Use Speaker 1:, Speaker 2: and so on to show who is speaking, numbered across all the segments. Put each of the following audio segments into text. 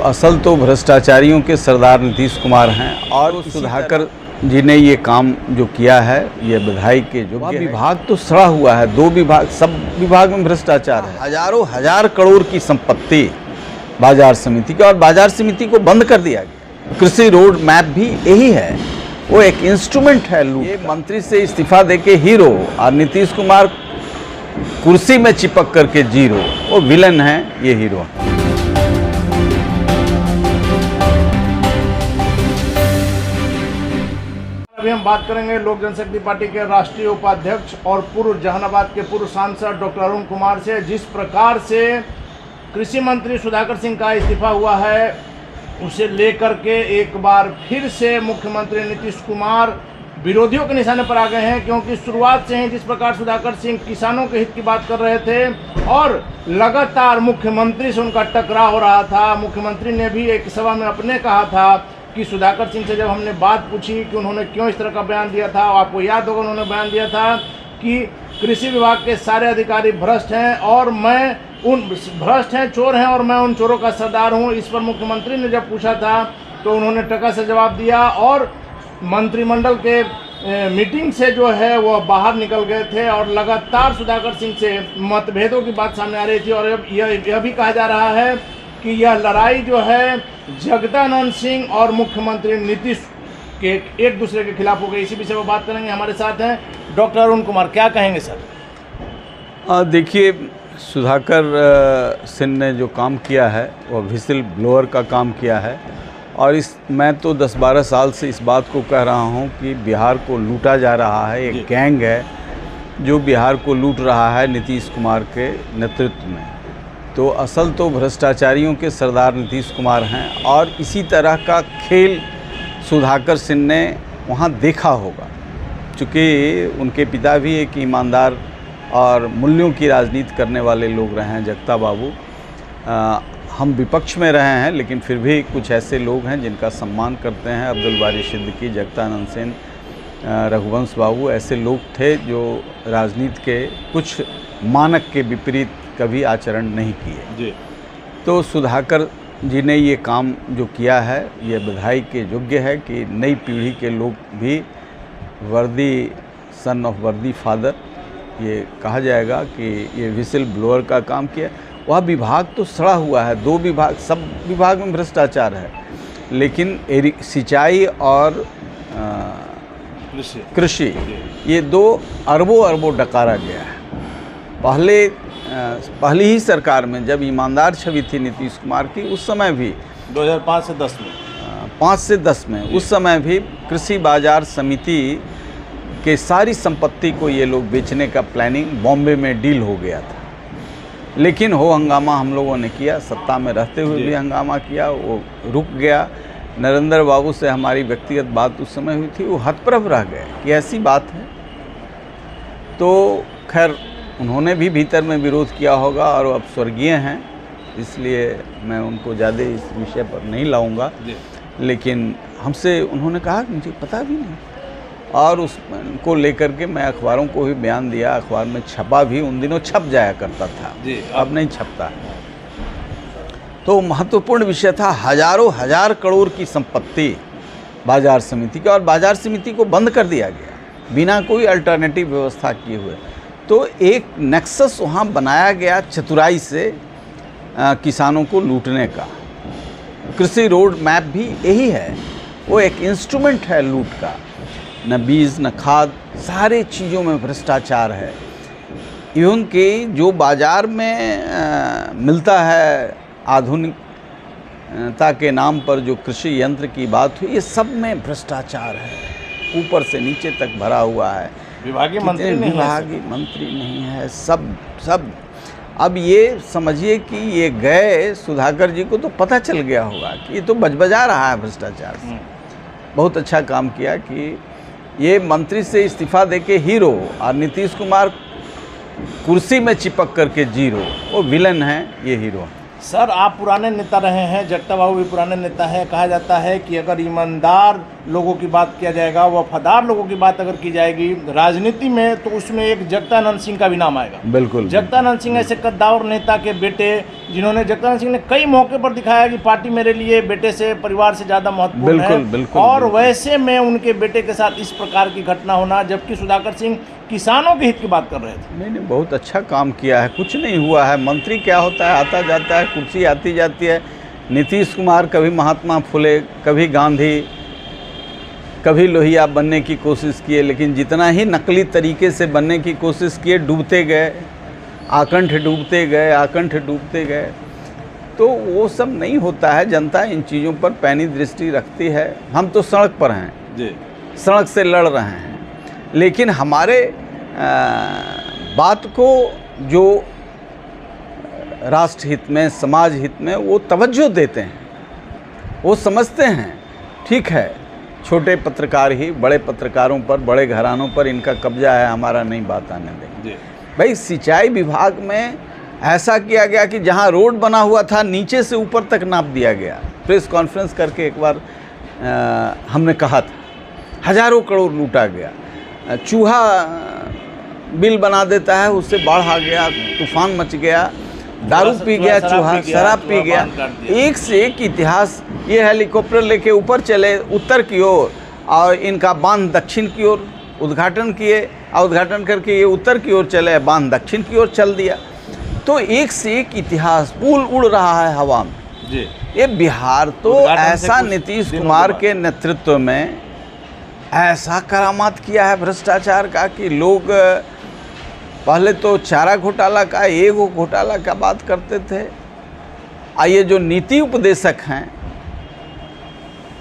Speaker 1: असल तो भ्रष्टाचारियों के सरदार नीतीश कुमार हैं और सुधाकर जी ने ये काम जो किया है ये बधाई के जो विभाग तो सड़ा हुआ है, 2 विभाग, सब विभाग में भ्रष्टाचार है। हजारों हजार करोड़ की संपत्ति बाजार समिति की, और बाजार समिति को बंद कर दिया गया। कृषि रोड मैप भी यही है, वो एक इंस्ट्रूमेंट है। ये मंत्री से इस्तीफा देके हीरो और नीतीश कुमार कुर्सी में चिपक करके जीरो, वो विलन है, ये हीरो।
Speaker 2: अभी हम बात करेंगे लोक जनशक्ति पार्टी के राष्ट्रीय उपाध्यक्ष और पूर्व जहानाबाद के पूर्व सांसद डॉक्टर अरुण कुमार से। जिस प्रकार से कृषि मंत्री सुधाकर सिंह का इस्तीफा हुआ है, उसे लेकर के एक बार फिर से मुख्यमंत्री नीतीश कुमार विरोधियों के निशाने पर आ गए हैं, क्योंकि शुरुआत से ही जिस प्रकार सुधाकर सिंह किसानों के हित की बात कर रहे थे और लगातार मुख्यमंत्री से उनका टकराव हो रहा था। मुख्यमंत्री ने भी एक सभा में अपने कहा था कि सुधाकर सिंह से जब हमने बात पूछी कि उन्होंने क्यों इस तरह का बयान दिया था, आपको याद होगा उन्होंने बयान दिया था कि कृषि विभाग के सारे अधिकारी भ्रष्ट हैं और मैं उन भ्रष्ट हैं, चोर हैं और मैं उन चोरों का सरदार हूं। इस पर मुख्यमंत्री ने जब पूछा था तो उन्होंने टका से जवाब दिया और मंत्रिमंडल के मीटिंग से जो है वो बाहर निकल गए थे और लगातार सुधाकर सिंह से मतभेदों की बात सामने आ रही थी। और अब यह भी कहा जा रहा है कि यह लड़ाई जो है जगदानंद सिंह और मुख्यमंत्री नीतीश के एक दूसरे के खिलाफ हो गई। इसी विषय पर बात करेंगे। हमारे साथ हैं डॉक्टर अरुण कुमार। क्या कहेंगे सर?
Speaker 1: देखिए, सुधाकर सिंह ने जो काम किया है वो व्हिसिल ब्लोअर का काम किया है, और मैं तो 10-12 साल से इस बात को कह रहा हूँ कि बिहार को लूटा जा रहा है। एक गैंग है जो बिहार को लूट रहा है नीतीश कुमार के नेतृत्व में। तो असल तो भ्रष्टाचारियों के सरदार नीतीश कुमार हैं, और इसी तरह का खेल सुधाकर सिंह ने वहाँ देखा होगा, चूँकि उनके पिता भी एक ईमानदार और मूल्यों की राजनीति करने वाले लोग रहे हैं, जगता बाबू। हम विपक्ष में रहे हैं, लेकिन फिर भी कुछ ऐसे लोग हैं जिनका सम्मान करते हैं। अब्दुल बारी सिद्दीकी, जगदानंद सिंह, रघुवंश बाबू, ऐसे लोग थे जो राजनीति के कुछ मानक के विपरीत कभी आचरण नहीं किए जी। तो सुधाकर जी ने ये काम जो किया है ये बधाई के योग्य है कि नई पीढ़ी के लोग भी वर्दी सन ऑफ वर्दी फादर, ये कहा जाएगा कि ये व्हिसिल ब्लोअर का काम किया। वह विभाग तो सड़ा हुआ है, 2 विभाग, सब विभाग में भ्रष्टाचार है, लेकिन सिंचाई और कृषि ये 2 अरबों डकारा गया है। पहली ही सरकार में जब ईमानदार छवि थी नीतीश कुमार की, उस समय भी
Speaker 2: 2005 से 10 में
Speaker 1: 5 से 10 में उस समय भी कृषि बाजार समिति के सारी संपत्ति को ये लोग बेचने का प्लानिंग बॉम्बे में डील हो गया था। लेकिन हो हंगामा हम लोगों ने किया, सत्ता में रहते हुए भी हंगामा किया, वो रुक गया। नरेंद्र बाबू से हमारी व्यक्तिगत बात उस समय हुई थी, वो हतप्रभ रह गए कि ऐसी बात है। तो खैर उन्होंने भी भीतर में विरोध किया होगा और अब स्वर्गीय हैं, इसलिए मैं उनको ज़्यादा इस विषय पर नहीं लाऊंगा। लेकिन हमसे उन्होंने कहा कि मुझे पता भी नहीं, और उसको लेकर के मैं अखबारों को भी बयान दिया, अखबार में छपा भी, उन दिनों छप जाया करता था जी, अब नहीं छपता। तो महत्वपूर्ण विषय था हजारों हजार करोड़ की संपत्ति बाजार समिति की, और बाजार समिति को बंद कर दिया गया बिना कोई अल्टरनेटिव व्यवस्था किए हुए। तो एक नेक्सस वहाँ बनाया गया चतुराई से किसानों को लूटने का। कृषि रोड मैप भी यही है, वो एक इंस्ट्रूमेंट है लूट का। न बीज न खाद, सारे चीज़ों में भ्रष्टाचार है। इवन कि जो बाज़ार में मिलता है आधुनिकता के नाम पर जो कृषि यंत्र की बात हुई, ये सब में भ्रष्टाचार है, ऊपर से नीचे तक भरा हुआ है।
Speaker 2: विभागीय मंत्री
Speaker 1: नहीं है, सब। अब ये समझिए कि ये गए सुधाकर जी को तो पता चल गया होगा कि ये तो बजबजा रहा है भ्रष्टाचार से। बहुत अच्छा काम किया कि ये मंत्री से इस्तीफा देके हीरो और नीतीश कुमार कुर्सी में चिपक करके जीरो, वो विलन है, ये हीरो।
Speaker 2: सर आप पुराने नेता रहे हैं, जगता बाबू भी पुराने नेता है। कहा जाता है कि अगर ईमानदार लोगों की बात किया जाएगा, वफादार लोगों की बात अगर की जाएगी राजनीति में, तो उसमें एक जगतानंद सिंह का भी नाम आएगा।
Speaker 1: बिल्कुल।
Speaker 2: जगतानंद सिंह ऐसे कद्दावर नेता के बेटे, जिन्होंने जगतानंद सिंह ने कई मौके पर दिखाया कि पार्टी मेरे लिए बेटे से, परिवार से ज़्यादा महत्वपूर्ण है।
Speaker 1: बिल्कुल,
Speaker 2: और
Speaker 1: बिल्कुल।
Speaker 2: वैसे में उनके बेटे के साथ इस प्रकार की घटना होना, जबकि सुधाकर सिंह किसानों के हित की बात कर रहे थे।
Speaker 1: नहीं, बहुत अच्छा काम किया है। कुछ नहीं हुआ है। मंत्री क्या होता है, आता जाता है, कुर्सी आती जाती है। नीतीश कुमार कभी महात्मा फुले, कभी गांधी, कभी लोहिया बनने की कोशिश किए, लेकिन जितना ही नकली तरीके से बनने की कोशिश किए, डूबते गए, आकंठ डूबते गए, आकंठ डूबते गए। तो वो सब नहीं होता है। जनता इन चीज़ों पर पैनी दृष्टि रखती है। हम तो सड़क पर हैं
Speaker 2: जी,
Speaker 1: सड़क से लड़ रहे हैं, लेकिन हमारे बात को जो राष्ट्र हित में, समाज हित में वो तवज्जो देते हैं, वो समझते हैं। ठीक है, छोटे पत्रकार ही बड़े पत्रकारों पर, बड़े घरानों पर इनका कब्जा है, हमारा नहीं बात आने देंगे। भाई सिंचाई विभाग में ऐसा किया गया कि जहां रोड बना हुआ था नीचे से ऊपर तक नाप दिया गया। प्रेस कॉन्फ्रेंस करके एक बार हमने कहा था, हजारों करोड़ लूटा गया। चूहा बिल बना देता है, उससे बाढ़ आ गया, तूफान मच गया, दारू पी गया चूहा, शराब पी गया। एक से एक इतिहास। ये हेलीकॉप्टर लेके ऊपर चले उत्तर की ओर, और इनका बांध दक्षिण की ओर उद्घाटन किए, और उद्घाटन करके ये उत्तर की ओर चले, बांध दक्षिण की ओर चल दिया। तो एक से एक इतिहास, पुल उड़ रहा है हवा में
Speaker 2: जी।
Speaker 1: ये बिहार तो ऐसा नीतीश कुमार के नेतृत्व में ऐसा करामात किया है भ्रष्टाचार का कि लोग पहले तो चारा घोटाला का, एगो घोटाला का बात करते थे। ये जो नीति उपदेशक हैं,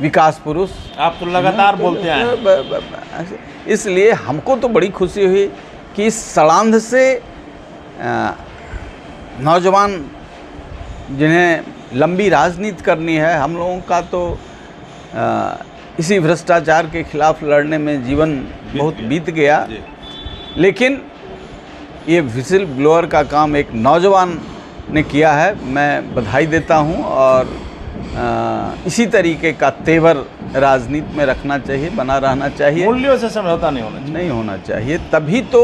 Speaker 1: विकास पुरुष,
Speaker 2: आप तो लगातार बोलते हैं।
Speaker 1: इसलिए हमको तो बड़ी खुशी हुई कि इस सड़ांध से नौजवान जिन्हें लंबी राजनीति करनी है, हम लोगों का तो इसी भ्रष्टाचार के खिलाफ लड़ने में जीवन बहुत बीत गया। लेकिन ये विसिल ब्लोअर का काम एक नौजवान ने किया है, मैं बधाई देता हूं। और इसी तरीके का तेवर राजनीति में रखना चाहिए, बना रहना चाहिए।
Speaker 2: मूल्यों से समझौता नहीं होना चाहिए।
Speaker 1: तभी तो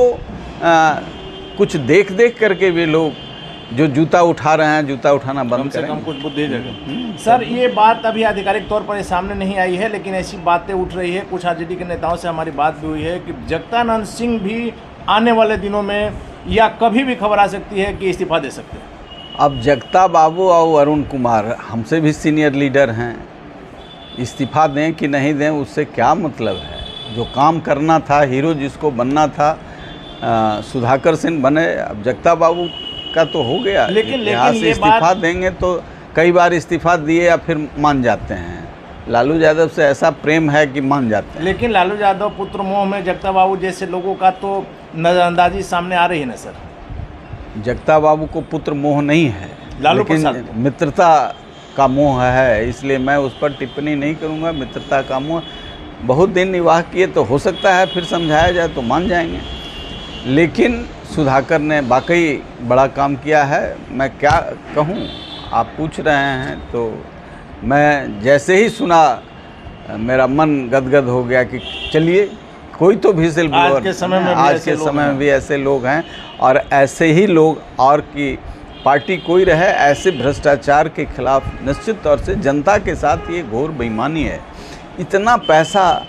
Speaker 1: कुछ देख देख करके वे लोग जो जूता उठा रहे हैं, जूता उठाना बंद करें।
Speaker 2: कम कुछ बुद्धि जगह। सर ये बात अभी आधिकारिक तौर पर सामने नहीं आई है, लेकिन ऐसी बातें उठ रही है, कुछ आरजेडी के नेताओं से हमारी बात भी हुई है कि जगतानंद सिंह भी आने वाले दिनों में या कभी भी खबर आ सकती है कि इस्तीफा दे सकते हैं।
Speaker 1: अब जगता बाबू और अरुण कुमार हमसे भी सीनियर लीडर हैं, इस्तीफा दें कि नहीं दें उससे क्या मतलब है। जो काम करना था, हीरो जिसको बनना था, सुधाकर सिंह बने। अब जगता बाबू का तो हो गया,
Speaker 2: लेकिन
Speaker 1: से इस्तीफा देंगे तो कई बार इस्तीफा दिए या फिर मान जाते हैं। लालू यादव से ऐसा प्रेम है कि मान जाते हैं।
Speaker 2: लेकिन लालू यादव पुत्र मोह में जगता बाबू जैसे लोगों का तो नजरअंदाजी सामने आ रही है ना सर।
Speaker 1: जगता बाबू को पुत्र मोह नहीं है,
Speaker 2: लालू
Speaker 1: लेकिन मित्रता का मोह है, इसलिए मैं उस पर टिप्पणी नहीं करूंगा। मित्रता का मोह, बहुत दिन निवाह किए तो हो सकता है फिर समझाया जाए तो मान जाएंगे। लेकिन सुधाकर ने वाकई बड़ा काम किया है। मैं क्या कहूँ, आप पूछ रहे हैं तो मैं जैसे ही सुना मेरा मन गदगद हो गया कि चलिए कोई तो विसिल ब्लोअर,
Speaker 2: आज के समय में
Speaker 1: भी ऐसे लोग हैं, और ऐसे ही लोग और की पार्टी कोई रहे, ऐसे भ्रष्टाचार के खिलाफ निश्चित तौर से जनता के साथ ये घोर बेईमानी है। इतना पैसा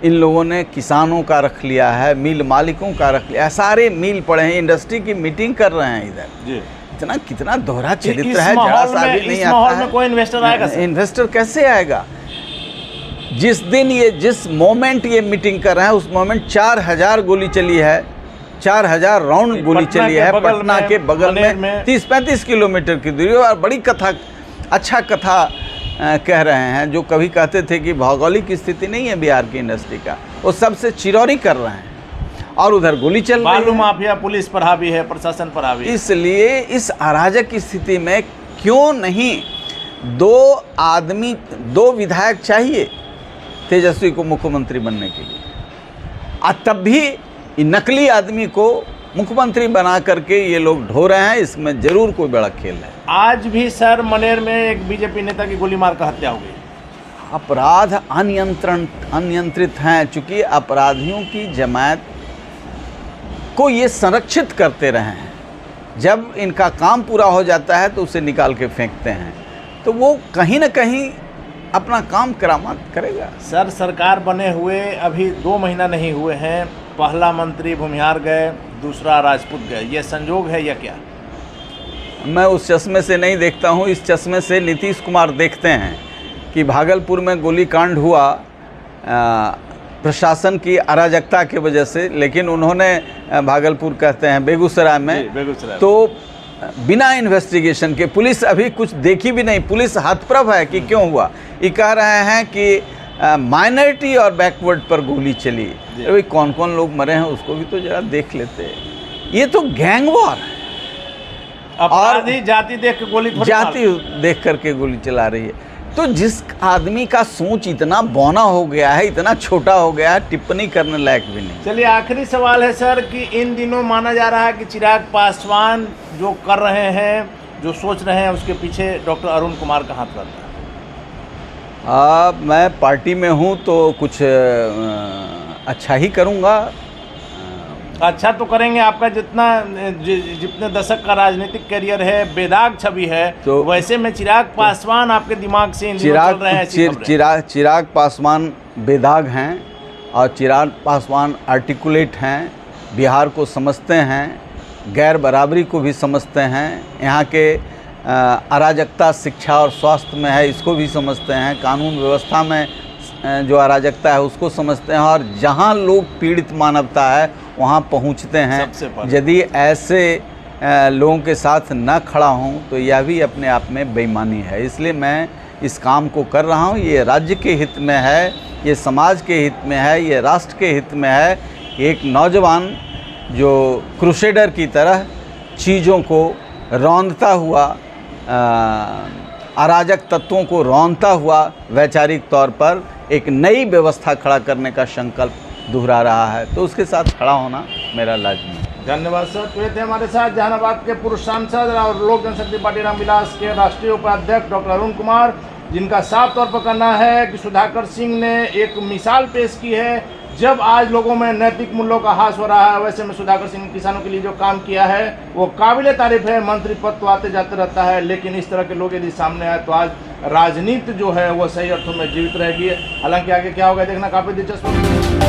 Speaker 1: इन लोगों ने किसानों का रख लिया है, मिल मालिकों का रख लिया है, सारे मिल पड़े हैं, इंडस्ट्री की मीटिंग कर रहे हैं इधर जी। इतना कितना दोहरा चरित्र है, जरा सा भी नहीं आता है।
Speaker 2: में कोई इन्वेस्टर आएगा?
Speaker 1: इन्वेस्टर कैसे आएगा? जिस दिन ये, जिस मोमेंट ये मीटिंग कर रहे हैं, उस मोमेंट 4000 गोली चली है, 4000 राउंड गोली चली है पटना के बगल में 30-35 किलोमीटर की दूरी। और बड़ी कथा, अच्छा कथा कह रहे हैं। जो कभी कहते थे कि भौगोलिक स्थिति नहीं है बिहार की इंडस्ट्री का, वो सबसे चिरौरी कर रहे हैं, और उधर गोली चल रही है।
Speaker 2: बालू माफिया पुलिस पर हावी है, प्रशासन पर हावी है।
Speaker 1: इसलिए इस अराजक की स्थिति में क्यों नहीं 2 विधायक चाहिए तेजस्वी को मुख्यमंत्री बनने के लिए, और तब भी नकली आदमी को मुख्यमंत्री बना करके ये लोग ढो रहे हैं, इसमें जरूर कोई बड़ा खेल है।
Speaker 2: आज भी सर मनेर में एक बीजेपी नेता की गोली मारकर हत्या हो गई।
Speaker 1: अपराध अनियंत्रित हैं, चूंकि अपराधियों की जमात को ये संरक्षित करते रहे हैं। जब इनका काम पूरा हो जाता है तो उसे निकाल के फेंकते हैं, तो वो कहीं ना कहीं अपना काम करामात करेगा।
Speaker 2: सर सरकार बने हुए अभी 2 महीना नहीं हुए हैं, पहला मंत्री भूमिहार गए, दूसरा राजपूत गए, ये संजोग है या क्या?
Speaker 1: मैं उस चश्मे से नहीं देखता हूँ, इस चश्मे से नीतीश कुमार देखते हैं कि भागलपुर में गोलीकांड हुआ प्रशासन की अराजकता की वजह से, लेकिन उन्होंने भागलपुर कहते हैं बेगूसराय में,
Speaker 2: बेगूसराय
Speaker 1: तो बिना इन्वेस्टिगेशन के पुलिस अभी कुछ देखी भी नहीं, पुलिस हतप्रभ है कि क्यों हुआ। ये कह रहे हैं कि माइनॉरिटी और बैकवर्ड पर गोली चली, अभी कौन कौन लोग मरे हैं उसको भी तो जरा देख लेते हैं। ये तो गैंग वॉर है,
Speaker 2: अपराधी जाति देख के गोली
Speaker 1: जाति देख करके गोली चला रही है। तो जिस आदमी का सोच इतना बौना हो गया है, इतना छोटा हो गया है, टिप्पणी करने लायक भी नहीं।
Speaker 2: चलिए आखिरी सवाल है सर कि इन दिनों माना जा रहा है कि चिराग पासवान जो कर रहे हैं, जो सोच रहे हैं, उसके पीछे डॉक्टर अरुण कुमार का हाथ रहता है।
Speaker 1: मैं पार्टी में हूँ तो कुछ अच्छा ही करूँगा।
Speaker 2: अच्छा तो करेंगे, आपका जितने दशक का राजनीतिक करियर है, बेदाग छवि है, तो वैसे में चिराग पासवान आपके दिमाग से चल रहे हैं।
Speaker 1: चिराग पासवान बेदाग हैं और चिराग पासवान आर्टिकुलेट हैं, बिहार को समझते हैं, गैर बराबरी को भी समझते हैं, यहाँ के अराजकता शिक्षा और स्वास्थ्य में है इसको भी समझते हैं, कानून व्यवस्था में जो अराजकता है उसको समझते हैं, और जहाँ लोग पीड़ित मानवता है वहाँ पहुँचते हैं। यदि ऐसे लोगों के साथ न खड़ा हूँ तो यह भी अपने आप में बेईमानी है। इसलिए मैं इस काम को कर रहा हूँ, ये राज्य के हित में है, ये समाज के हित में है, ये राष्ट्र के हित में है। एक नौजवान जो क्रूसेडर की तरह चीज़ों को रौंदता हुआ, अराजक तत्वों को रौंदता हुआ वैचारिक तौर पर एक नई व्यवस्था खड़ा करने का संकल्प दोहरा रहा है, तो उसके साथ खड़ा होना मेरा लाजमी है।
Speaker 2: धन्यवाद सर। तो ये थे हमारे साथ जहानाबाद के पूर्व सांसद और लोक जनशक्ति पार्टी रामविलास के राष्ट्रीय उपाध्यक्ष डॉक्टर अरुण कुमार, जिनका साफ तौर पर कहना है कि सुधाकर सिंह ने एक मिसाल पेश की है। जब आज लोगों में नैतिक मूल्यों का ह्रास हो रहा है, वैसे में सुधाकर सिंह ने किसानों के लिए जो काम किया है वो काबिले तारीफ है। मंत्री पद तो आते जाते रहता है, लेकिन इस तरह के लोग यदि सामने आए तो आज राजनीति जो है वो सही अर्थों में जीवित रहेगी। हालांकि आगे क्या होगा देखना काफ़ी दिलचस्प होगा।